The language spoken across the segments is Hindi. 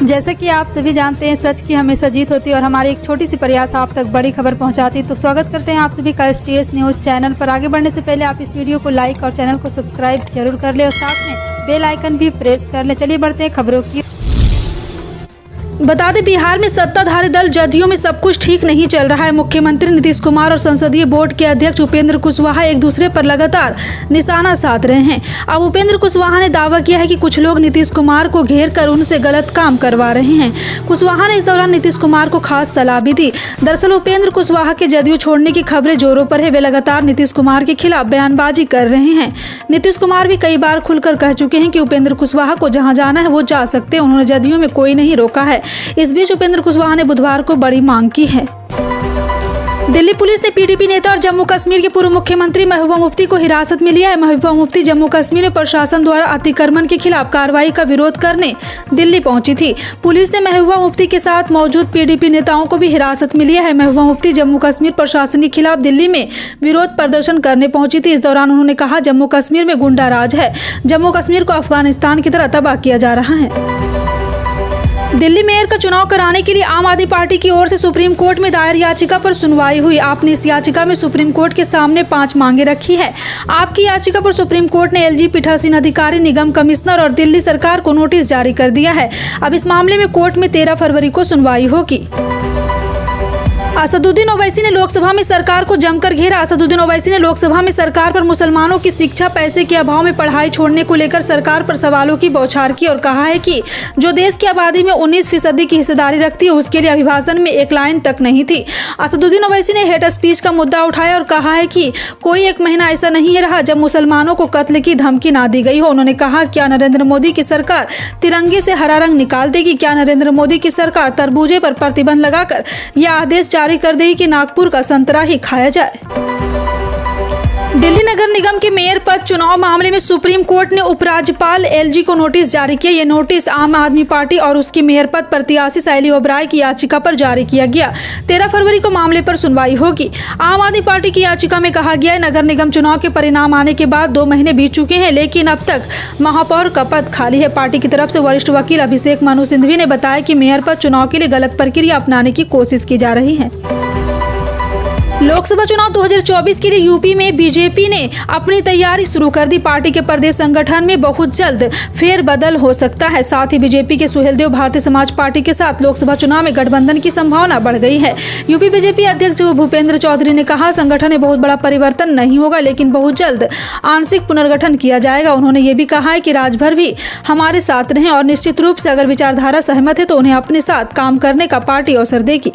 जैसा कि आप सभी जानते हैं, सच की हमेशा जीत होती है और हमारी एक छोटी सी प्रयास आप तक बड़ी खबर पहुंचाती है। तो स्वागत करते हैं आप सभी का STS न्यूज़ चैनल पर। आगे बढ़ने से पहले आप इस वीडियो को लाइक और चैनल को सब्सक्राइब जरूर कर ले और साथ में बेल आइकन भी प्रेस कर ले। चलिए बढ़ते हैं खबरों की। बता दें, बिहार में सत्ताधारी दल जदयू में सब कुछ ठीक नहीं चल रहा है। मुख्यमंत्री नीतीश कुमार और संसदीय बोर्ड के अध्यक्ष उपेंद्र कुशवाहा एक दूसरे पर लगातार निशाना साध रहे हैं। अब उपेंद्र कुशवाहा ने दावा किया है कि कुछ लोग नीतीश कुमार को घेर कर उनसे गलत काम करवा रहे हैं। कुशवाहा ने इस दौरान नीतीश कुमार को खास सलाह भी दी। दरअसल उपेंद्र कुशवाहा के जदयू छोड़ने की खबरें जोरों पर है। वे लगातार नीतीश कुमार के खिलाफ बयानबाजी कर रहे हैं। नीतीश कुमार भी कई बार खुलकर कह चुके हैं कि उपेंद्र कुशवाहा को जहां जाना है वो जा सकते हैं। उन्होंने जदयू में कोई नहीं रोका है। इस बीच उपेंद्र कुशवाहा ने बुधवार को बड़ी मांग की है। दिल्ली पुलिस ने PDP नेता और जम्मू कश्मीर के पूर्व मुख्यमंत्री महबूबा मुफ्ती को हिरासत में लिया है। महबूबा मुफ्ती जम्मू कश्मीर में प्रशासन द्वारा अतिक्रमण के खिलाफ कार्रवाई का विरोध करने दिल्ली पहुंची थी। पुलिस ने महबूबा मुफ्ती के साथ मौजूद PDP नेताओं को भी हिरासत में लिया है। महबूबा मुफ्ती जम्मू कश्मीर प्रशासन के खिलाफ दिल्ली में विरोध प्रदर्शन करने पहुंची थी। इस दौरान उन्होंने कहा, जम्मू कश्मीर में गुंडा राज है। जम्मू कश्मीर को अफगानिस्तान की तरह तबाह किया जा रहा है। दिल्ली मेयर का चुनाव कराने के लिए आम आदमी पार्टी की ओर से सुप्रीम कोर्ट में दायर याचिका पर सुनवाई हुई। आपने इस याचिका में सुप्रीम कोर्ट के सामने 5 मांगे रखी है। आपकी याचिका पर सुप्रीम कोर्ट ने LG पीठासीन अधिकारी, निगम कमिश्नर और दिल्ली सरकार को नोटिस जारी कर दिया है। अब इस मामले में कोर्ट में 13 फरवरी को सुनवाई होगी। असदुद्दीन ओवैसी ने लोकसभा में सरकार को जमकर घेरा। असदुद्दीन ओवैसी ने लोकसभा में सरकार पर मुसलमानों की शिक्षा, पैसे के अभाव में पढ़ाई छोड़ने को लेकर सरकार पर सवालों की बौछार की और कहा है कि जो देश की आबादी में 19% की हिस्सेदारी रखती है उसके लिए अभिभाषण में एक लाइन तक नहीं थी। असदुद्दीन ओवैसी ने हेट स्पीच का मुद्दा उठाया और कहा है कि कोई एक महीना ऐसा नहीं रहा जब मुसलमानों को कत्ल की धमकी ना दी गई हो। उन्होंने कहा, क्या नरेंद्र मोदी की सरकार तिरंगे से हरा रंग निकाल देगी? क्या नरेंद्र मोदी की सरकार तरबूजे पर प्रतिबंध लगाकर यह आदेश जारी कर देगी कि नागपुर का संतरा ही खाया जाए? दिल्ली नगर निगम के मेयर पद चुनाव मामले में सुप्रीम कोर्ट ने उपराज्यपाल LG को नोटिस जारी किया। ये नोटिस आम आदमी पार्टी और उसकी मेयर पद प्रत्याशी शैली ओबराय की याचिका पर जारी किया गया। 13 फरवरी को मामले पर सुनवाई होगी। आम आदमी पार्टी की याचिका में कहा गया है, नगर निगम चुनाव के परिणाम आने के बाद 2 महीने बीत चुके हैं, लेकिन अब तक महापौर का पद खाली है। पार्टी की तरफ से वरिष्ठ वकील अभिषेक मनु सिंघवी ने बताया कि मेयर पद चुनाव के लिए गलत प्रक्रिया अपनाने की कोशिश की जा रही है। लोकसभा चुनाव 2024 के लिए यूपी में बीजेपी ने अपनी तैयारी शुरू कर दी। पार्टी के प्रदेश संगठन में बहुत जल्द फेरबदल हो सकता है। साथ ही बीजेपी के सुहेलदेव भारतीय समाज पार्टी के साथ लोकसभा चुनाव में गठबंधन की संभावना बढ़ गई है। यूपी बीजेपी अध्यक्ष भूपेंद्र चौधरी ने कहा, संगठन में बहुत बड़ा परिवर्तन नहीं होगा, लेकिन बहुत जल्द आंशिक पुनर्गठन किया जाएगा। उन्होंने ये भी कहा है कि राज्यभर भी हमारे साथ रहें और निश्चित रूप से अगर विचारधारा सहमत है तो उन्हें अपने साथ काम करने का पार्टी अवसर देगी।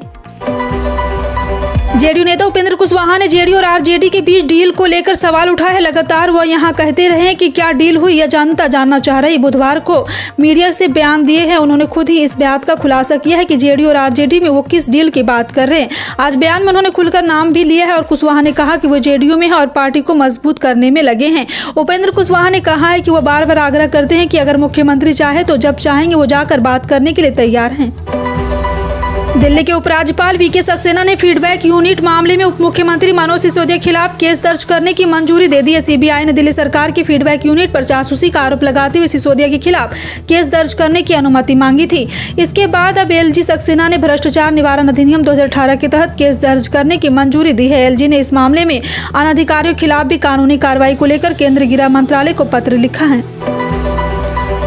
जेडीयू नेता उपेंद्र कुशवाहा ने जेडीयू और आरजेडी के बीच डील को लेकर सवाल उठाया है। लगातार वह यहां कहते रहे हैं कि क्या डील हुई, यह जनता जानना चाह रही। बुधवार को मीडिया से बयान दिए हैं। उन्होंने खुद ही इस बात का खुलासा किया है कि जेडीयू और आरजेडी में वो किस डील की बात कर रहे हैं। आज बयान में उन्होंने खुलकर नाम भी लिया है और कुशवाहा ने कहा कि वो जेडीयू में है और पार्टी को मजबूत करने में लगे हैं। उपेंद्र कुशवाहा ने कहा है कि वो बार बार आग्रह करते हैं कि अगर मुख्यमंत्री चाहे तो जब चाहेंगे वो जाकर बात करने के लिए तैयार हैं। दिल्ली के उपराज्यपाल VK सक्सेना ने फीडबैक यूनिट मामले में उप मुख्यमंत्री मनोज सिसोदिया के खिलाफ केस दर्ज करने की मंजूरी दे दी है। CBI ने दिल्ली सरकार की फीडबैक यूनिट पर जासूसी का आरोप लगाते हुए सिसोदिया के खिलाफ केस दर्ज करने की अनुमति मांगी थी। इसके बाद अब LG सक्सेना ने भ्रष्टाचार निवारण अधिनियम 2018 के तहत केस दर्ज करने की मंजूरी दी है। LG ने इस मामले में अनधिकारियों के खिलाफ भी कानूनी कार्रवाई को लेकर केंद्रीय गृह मंत्रालय को पत्र लिखा है।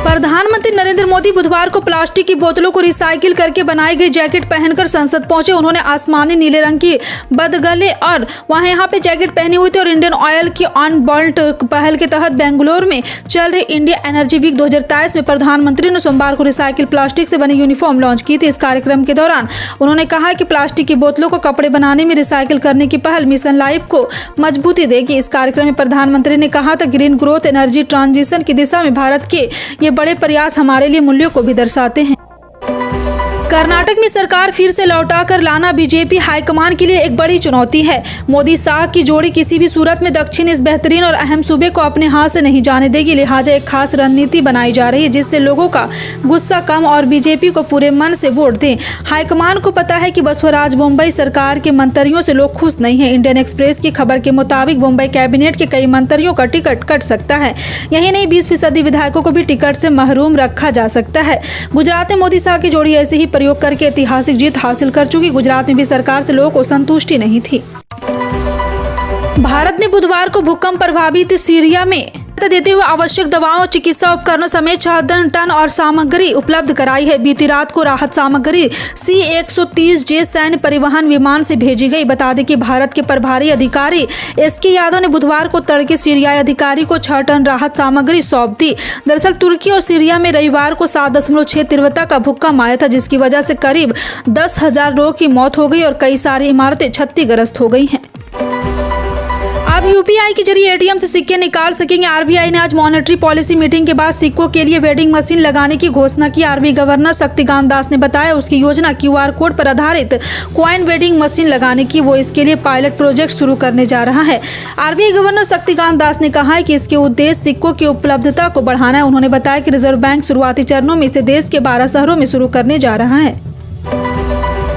प्रधानमंत्री नरेंद्र मोदी बुधवार को प्लास्टिक की बोतलों को रिसाइकिल करके बनाई गई जैकेट पहनकर संसद पहुंचे। उन्होंने आसमानी नीले रंग की बदगले और यहाँ पे जैकेट पहनी हुई थी और इंडियन ऑयल की अनबॉल्ट पहल के तहत बेंगलुरु में चल रही इंडिया एनर्जी वीक 2023 में प्रधानमंत्री ने सोमवार को रिसाइकिल प्लास्टिक से बनी यूनिफॉर्म लॉन्च की थी। इस कार्यक्रम के दौरान उन्होंने कहा कि प्लास्टिक की बोतलों को कपड़े बनाने में रिसाइकिल करने की पहल मिशन लाइफ को मजबूती देगी। इस कार्यक्रम में प्रधानमंत्री ने कहा था, ग्रीन ग्रोथ एनर्जी ट्रांजिशन की दिशा में भारत के ये बड़े प्रयास हमारे लिए मूल्यों को भी दर्शाते हैं। कर्नाटक में सरकार फिर से लौटा कर लाना बीजेपी हाईकमान के लिए एक बड़ी चुनौती है। मोदी शाह की जोड़ी किसी भी सूरत में दक्षिण इस बेहतरीन और अहम सूबे को अपने हाथ से नहीं जाने देगी। लिहाजा एक खास रणनीति बनाई जा रही है जिससे लोगों का गुस्सा कम और बीजेपी को पूरे मन से वोट दें। हाईकमान को पता है कि बसवराज मुंबई सरकार के मंत्रियों से लोग खुश नहीं है। इंडियन एक्सप्रेस की खबर के मुताबिक मुंबई कैबिनेट के कई मंत्रियों का टिकट कट सकता है। यही नहीं 20% विधायकों को भी टिकट से महरूम रखा जा सकता है। गुजरात में मोदी शाह की जोड़ी ऐसे ही प्रयोग करके ऐतिहासिक जीत हासिल कर चुकी। गुजरात में भी सरकार से लोगों को संतुष्टि नहीं थी। भारत ने बुधवार को भूकंप प्रभावित सीरिया में देते हुए आवश्यक दवाओं, चिकित्सा उपकरणों समेत 6 टन और सामग्री उपलब्ध कराई है। बीती रात को राहत सामग्री C-130J सैन्य परिवहन विमान से भेजी गई। बता दें कि भारत के प्रभारी अधिकारी SK यादव ने बुधवार को तड़के सीरियाई अधिकारी को 6 टन राहत सामग्री सौंप दी। दरअसल तुर्की और सीरिया में रविवार को 7.6 तीव्रता का भूकंप आया था, जिसकी वजह से करीब 10,000 लोगों की मौत हो गई और कई सारी इमारतें क्षतिग्रस्त हो गई हैं। अब UPI के जरिए ATM से सिक्के निकाल सकेंगे। RBI ने आज मॉनेटरी पॉलिसी मीटिंग के बाद सिक्कों के लिए वेंडिंग मशीन लगाने की घोषणा की। RBI गवर्नर शक्तिकांत दास ने बताया उसकी योजना QR कोड पर आधारित कॉइन वेंडिंग मशीन लगाने की। वो इसके लिए पायलट प्रोजेक्ट शुरू करने जा रहा है। RBI गवर्नर शक्तिकांत दास ने कहा है कि इसके उद्देश्य सिक्कों की उपलब्धता को बढ़ाना है। उन्होंने बताया कि रिजर्व बैंक शुरुआती चरणों में इसे देश के 12 शहरों में शुरू करने जा रहा है।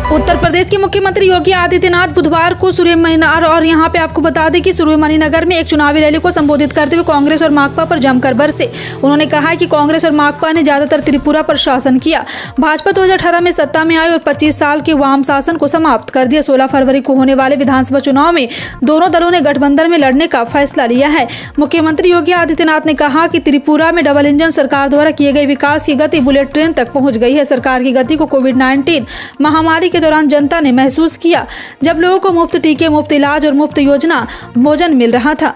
उत्तर प्रदेश के मुख्यमंत्री योगी आदित्यनाथ बुधवार को सूर्यमणिनगर और यहां पे आपको बता दें कि सूर्यमणिनगर में एक चुनावी रैली को संबोधित करते हुए कांग्रेस और माकपा पर जमकर बरसे। उन्होंने कहा कि कांग्रेस और माकपा ने ज्यादातर त्रिपुरा पर शासन किया। भाजपा 2018 में सत्ता में आई और 25 साल के वाम शासन को समाप्त कर दिया। 16 फरवरी को होने वाले विधानसभा चुनाव में दोनों दलों ने गठबंधन में लड़ने का फैसला लिया है। मुख्यमंत्री योगी आदित्यनाथ ने कहा कि त्रिपुरा में डबल इंजन सरकार द्वारा किए गए विकास की गति बुलेट ट्रेन तक पहुंच गई है। सरकार की गति को कोविड-19 महामारी के दौरान जनता ने महसूस किया, जब लोगों को मुफ्त टीके, मुफ्त इलाज और मुफ्त योजना भोजन मिल रहा था।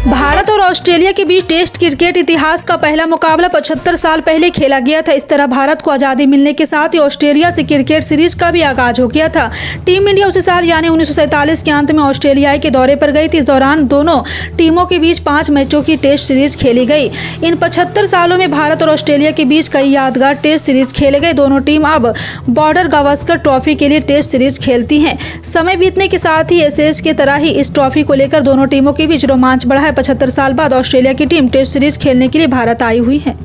भारत और ऑस्ट्रेलिया के बीच टेस्ट क्रिकेट इतिहास का पहला मुकाबला 75 साल पहले खेला गया था। इस तरह भारत को आज़ादी मिलने के साथ ही ऑस्ट्रेलिया से क्रिकेट सीरीज का भी आगाज हो गया था। टीम इंडिया उसी साल यानी 1947 के अंत में ऑस्ट्रेलिया के दौरे पर गई थी। इस दौरान दोनों टीमों के बीच 5 मैचों की टेस्ट सीरीज खेली गई। इन 75 सालों में भारत और ऑस्ट्रेलिया के बीच कई यादगार टेस्ट सीरीज खेले गए। दोनों टीम अब बॉर्डर गावस्कर ट्रॉफी के लिए टेस्ट सीरीज खेलती हैं। समय बीतने के साथ ही एशेज की तरह ही इस ट्रॉफी को लेकर दोनों टीमों के बीच रोमांच बढ़ा है। 75 साल बाद ऑस्ट्रेलिया की टीम टेस्ट सीरीज खेलने के लिए भारत आई हुई है।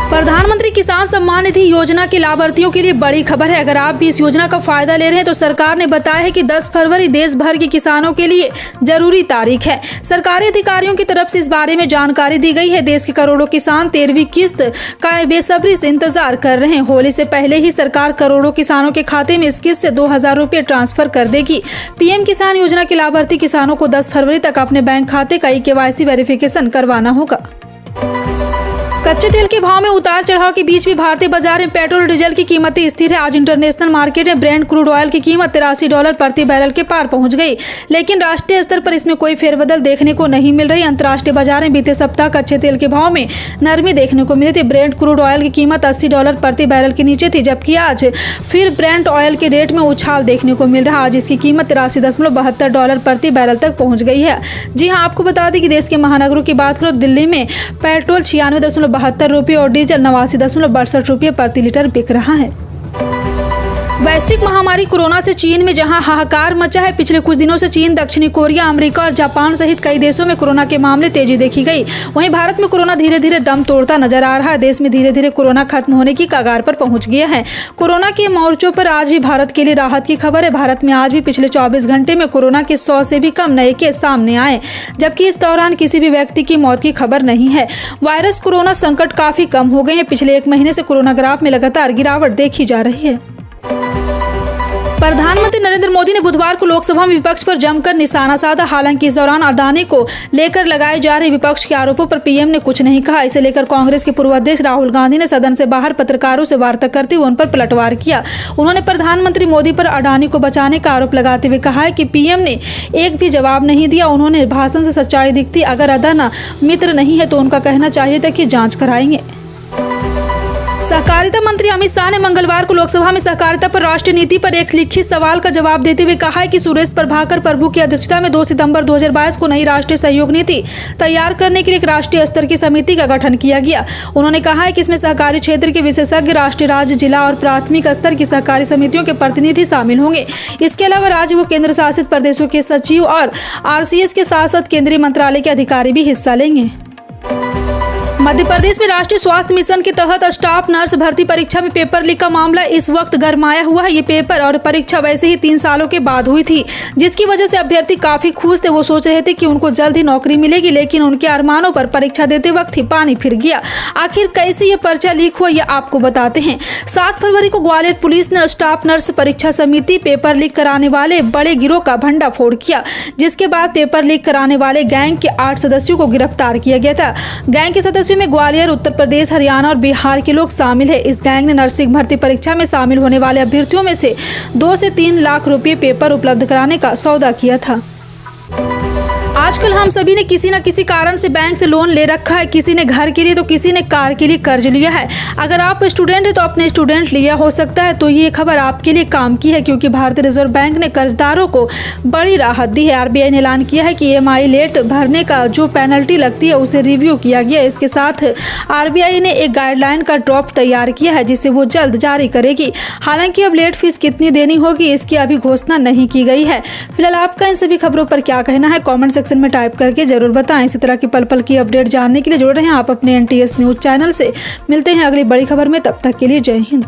प्रधानमंत्री किसान सम्मान निधि योजना के लाभार्थियों के लिए बड़ी खबर है। अगर आप भी इस योजना का फायदा ले रहे हैं तो सरकार ने बताया है कि 10 फरवरी देश भर के किसानों के लिए जरूरी तारीख है। सरकारी अधिकारियों की तरफ से इस बारे में जानकारी दी गई है। देश के करोड़ों किसान 13वीं किस्त का बेसब्री से इंतजार कर रहे हैं। होली से पहले ही सरकार करोड़ों किसानों के खाते में इस किस्त से 2,000 रुपये ट्रांसफर कर देगी। PM किसान योजना के लाभार्थी किसानों को 10 फरवरी तक अपने बैंक खाते का KYC वेरिफिकेशन करवाना होगा। कच्चे तेल के भाव में उतार चढ़ाव के बीच भी भारतीय बाजार में पेट्रोल डीजल की कीमतें स्थिर है। आज इंटरनेशनल मार्केट में ब्रेंट क्रूड ऑयल की कीमत $83 प्रति बैरल के पार पहुंच गई, लेकिन राष्ट्रीय स्तर पर इसमें कोई फेरबदल देखने को नहीं मिल रही। अंतर्राष्ट्रीय बाजार में बीते सप्ताह कच्चे तेल के भाव में नरमी देखने को मिली थी। ब्रेंट क्रूड ऑयल की कीमत $80 प्रति बैरल के नीचे थी, जबकि आज फिर ब्रेंट ऑयल के रेट में उछाल देखने को मिल रहा। आज इसकी कीमत $83.72 प्रति बैरल तक पहुँच गई है। जी हाँ, आपको बता दें कि देश के महानगरों की बात करो, दिल्ली में पेट्रोल 96.72 रुपये और डीजल 89.62 रुपये प्रति लीटर बिक रहा है। वैश्विक महामारी कोरोना से चीन में जहां हाहाकार मचा है, पिछले कुछ दिनों से चीन, दक्षिणी कोरिया, अमेरिका और जापान सहित कई देशों में कोरोना के मामले तेजी देखी गई। वहीं भारत में कोरोना धीरे धीरे दम तोड़ता नजर आ रहा है। देश में धीरे धीरे कोरोना खत्म होने की कगार पर पहुंच गया है। कोरोना के मोर्चों पर आज भी भारत के लिए राहत की खबर है। भारत में आज भी पिछले 24 घंटे में कोरोना के 100 से भी कम नए केस सामने आए, जबकि इस दौरान किसी भी व्यक्ति की मौत की खबर नहीं है। वायरस कोरोना संकट काफी कम हो गए हैं। पिछले 1 महीने से कोरोना ग्राफ में लगातार गिरावट देखी जा रही है। प्रधानमंत्री नरेंद्र मोदी ने बुधवार को लोकसभा में विपक्ष पर जमकर निशाना साधा। हालांकि इस दौरान अडानी को लेकर लगाए जा रहे विपक्ष के आरोपों पर PM ने कुछ नहीं कहा। इसे लेकर कांग्रेस के पूर्व अध्यक्ष राहुल गांधी ने सदन से बाहर पत्रकारों से वार्ता करते हुए उन पर पलटवार किया। उन्होंने प्रधानमंत्री मोदी पर अडानी को बचाने का आरोप लगाते हुए कहा है कि PM ने एक भी जवाब नहीं दिया। उन्होंने भाषण से सच्चाई दिखती। अगर अदाना मित्र नहीं है तो उनका कहना चाहिए था कि जाँच कराएंगे। सहकारिता मंत्री अमित शाह ने मंगलवार को लोकसभा में सहकारिता पर राष्ट्रीय नीति पर एक लिखित सवाल का जवाब देते हुए कहा है कि सुरेश प्रभाकर प्रभु की अध्यक्षता में 2 सितंबर 2022 को नई राष्ट्रीय सहयोग नीति तैयार करने के लिए एक राष्ट्रीय स्तर की समिति का गठन किया गया। उन्होंने कहा है कि इसमें सहकारी क्षेत्र के विशेषज्ञ, राष्ट्रीय, राज्य, जिला और प्राथमिक स्तर की सहकारी समितियों के प्रतिनिधि शामिल होंगे। इसके अलावा राज्य व केंद्र शासित प्रदेशों के सचिव और RCS के साथ साथ केंद्रीय मंत्रालय के अधिकारी भी हिस्सा लेंगे। मध्य प्रदेश में राष्ट्रीय स्वास्थ्य मिशन के तहत स्टाफ नर्स भर्ती परीक्षा में पेपर लीक का मामला इस वक्त गरमाया हुआ है। ये पेपर और परीक्षा वैसे ही 3 सालों के बाद हुई थी, जिसकी वजह से अभ्यर्थी काफी खुश थे। वो सोच रहे थे कि उनको जल्द ही नौकरी मिलेगी, लेकिन उनके अरमानों पर परीक्षा देते वक्त ही पानी फिर गया। आखिर कैसे ये पर्चा लीक हुआ, ये आपको बताते हैं। 7 फरवरी को ग्वालियर पुलिस ने स्टाफ नर्स परीक्षा समिति पेपर लीक कराने वाले बड़े गिरोह का भंडाफोड़ किया, जिसके बाद पेपर लीक कराने वाले गैंग के 8 सदस्यों को गिरफ्तार किया गया था। गैंग के सदस्यों में ग्वालियर, उत्तर प्रदेश, हरियाणा और बिहार के लोग शामिल हैं। इस गैंग ने नर्सिंग भर्ती परीक्षा में शामिल होने वाले अभ्यर्थियों में से 2 से 3 लाख रुपए पेपर उपलब्ध कराने का सौदा किया था। आजकल हम सभी ने किसी न किसी कारण से बैंक से लोन ले रखा है। किसी ने घर के लिए तो किसी ने कार के लिए कर्ज लिया है। अगर आप स्टूडेंट हैं तो अपने स्टूडेंट लिया हो सकता है, तो ये खबर आपके लिए काम की है, क्योंकि भारतीय रिजर्व बैंक ने कर्जदारों को बड़ी राहत दी है। RBI ने ऐलान किया है कि EMI लेट भरने का जो पेनल्टी लगती है उसे रिव्यू किया गया। इसके साथ RBI ने एक गाइडलाइन का ड्राफ्ट तैयार किया है, जिसे वो जल्द जारी करेगी। हालांकि अब लेट फीस कितनी देनी होगी इसकी अभी घोषणा नहीं की गई है। फिलहाल आपका इन सभी खबरों पर क्या कहना है, कमेंट सेक्शन में टाइप करके जरूर बताएं। इसी तरह की पल पल की अपडेट जानने के लिए जुड़ रहे हैं आप अपने NTS न्यूज चैनल से। मिलते हैं अगली बड़ी खबर में, तब तक के लिए जय हिंद।